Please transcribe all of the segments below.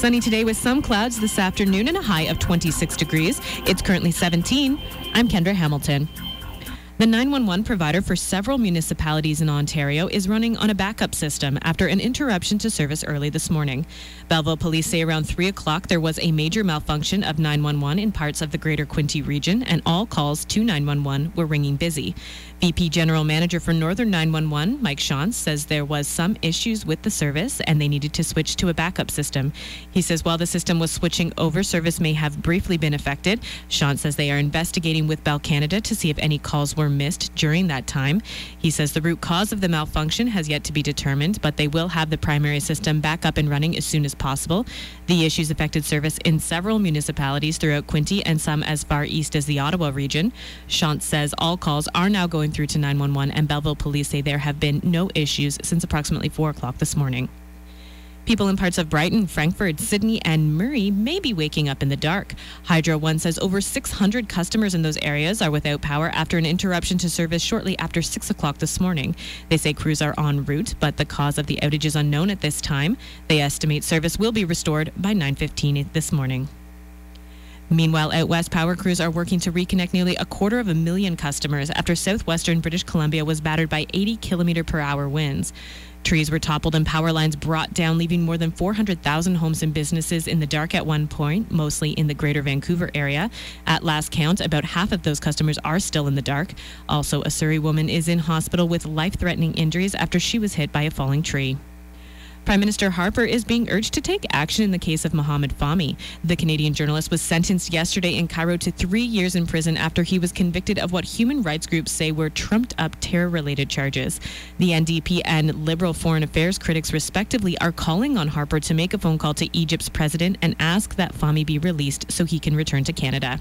Sunny today with some clouds this afternoon and a high of 26 degrees. It's currently 17. I'm Kendra Hamilton. The 911 provider for several municipalities in Ontario is running on a backup system after an interruption to service early this morning. Belleville police say around 3 o'clock there was a major malfunction of 911 in parts of the Greater Quinte region, and all calls to 911 were ringing busy. VP General Manager for Northern 911, Mike Shantz, says there was some issues with the service and they needed to switch to a backup system. He says while the system was switching over, service may have briefly been affected. Shantz says they are investigating with Bell Canada to see if any calls were missed during that time. He says the root cause of the malfunction has yet to be determined, but they will have the primary system back up and running as soon as possible. The issues affected service in several municipalities throughout Quinte and some as far east as the Ottawa region. Shantz says all calls are now going through to 911, and Belleville police say there have been no issues since approximately 4 o'clock this morning. People in parts of Brighton, Frankfurt, Sydney, and Murray may be waking up in the dark. Hydro One says over 600 customers in those areas are without power after an interruption to service shortly after 6 o'clock this morning. They say crews are en route, but the cause of the outage is unknown at this time. They estimate service will be restored by 9:15 this morning. Meanwhile, out west, power crews are working to reconnect nearly 250,000 customers after southwestern British Columbia was battered by 80 km/h winds. Trees were toppled and power lines brought down, leaving more than 400,000 homes and businesses in the dark at one point, mostly in the Greater Vancouver area. At last count, about half of those customers are still in the dark. Also, a Surrey woman is in hospital with life-threatening injuries after she was hit by a falling tree. Prime Minister Harper is being urged to take action in the case of Mohamed Fahmy. The Canadian journalist was sentenced yesterday in Cairo to 3 years in prison after he was convicted of what human rights groups say were trumped-up terror-related charges. The NDP and Liberal foreign affairs critics, respectively, are calling on Harper to make a phone call to Egypt's president and ask that Fahmy be released so he can return to Canada.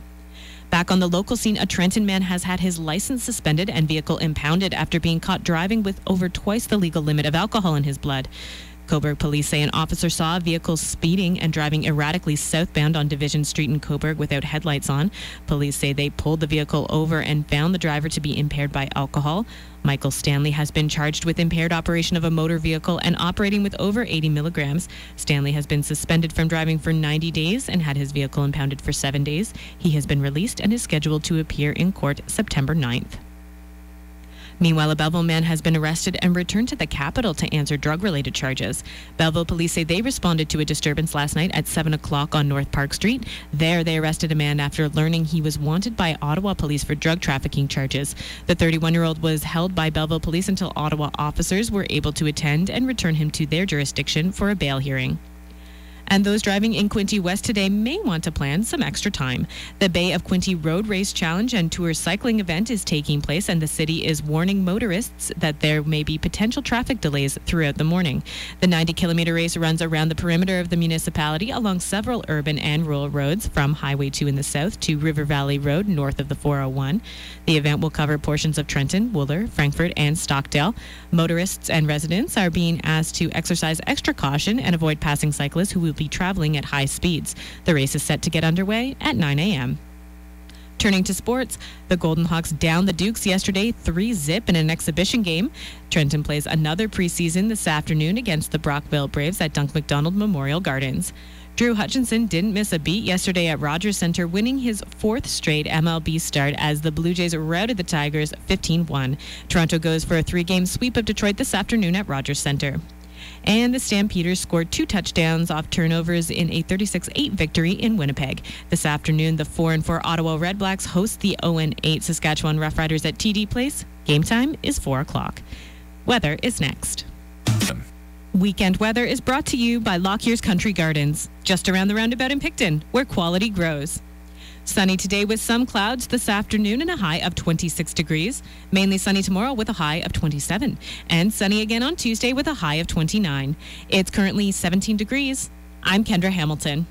Back on the local scene, a Trenton man has had his license suspended and vehicle impounded after being caught driving with over twice the legal limit of alcohol in his blood. Cobourg police say an officer saw a vehicle speeding and driving erratically southbound on Division Street in Cobourg without headlights on. Police say they pulled the vehicle over and found the driver to be impaired by alcohol. Michael Stanley has been charged with impaired operation of a motor vehicle and operating with over 80 milligrams. Stanley has been suspended from driving for 90 days and had his vehicle impounded for 7 days. He has been released and is scheduled to appear in court September 9th. Meanwhile, a Belleville man has been arrested and returned to the capital to answer drug-related charges. Belleville police say they responded to a disturbance last night at 7 o'clock on North Park Street. There, they arrested a man after learning he was wanted by Ottawa police for drug trafficking charges. The 31-year-old was held by Belleville police until Ottawa officers were able to attend and return him to their jurisdiction for a bail hearing. And those driving in Quinte West today may want to plan some extra time. The Bay of Quinte Road Race Challenge and Tour Cycling event is taking place, and the city is warning motorists that there may be potential traffic delays throughout the morning. The 90-kilometer race runs around the perimeter of the municipality along several urban and rural roads, from Highway 2 in the south to River Valley Road north of the 401. The event will cover portions of Trenton, Wooler, Frankfurt, and Stockdale. Motorists and residents are being asked to exercise extra caution and avoid passing cyclists who will be traveling at high speeds. The race is set to get underway at 9 a.m. Turning to sports, the Golden Hawks downed the Dukes yesterday 3-0 in an exhibition game. Trenton plays another preseason this afternoon against the Brockville Braves at Dunk McDonald Memorial Gardens. Drew Hutchinson didn't miss a beat yesterday at Rogers Centre, winning his 4th straight MLB start as the Blue Jays routed the Tigers 15-1. Toronto goes for a 3-game sweep of Detroit this afternoon at Rogers Centre. And the Stampeders scored 2 touchdowns off turnovers in a 36-8 victory in Winnipeg. This afternoon, the 4-4 Ottawa Redblacks host the 0-8 Saskatchewan Roughriders at TD Place. Game time is 4 o'clock. Weather is next. Weekend weather is brought to you by Lockyer's Country Gardens, just around the roundabout in Picton, where quality grows. Sunny today with some clouds this afternoon and a high of 26 degrees. Mainly sunny tomorrow with a high of 27. And sunny again on Tuesday with a high of 29. It's currently 17 degrees. I'm Kendra Hamilton.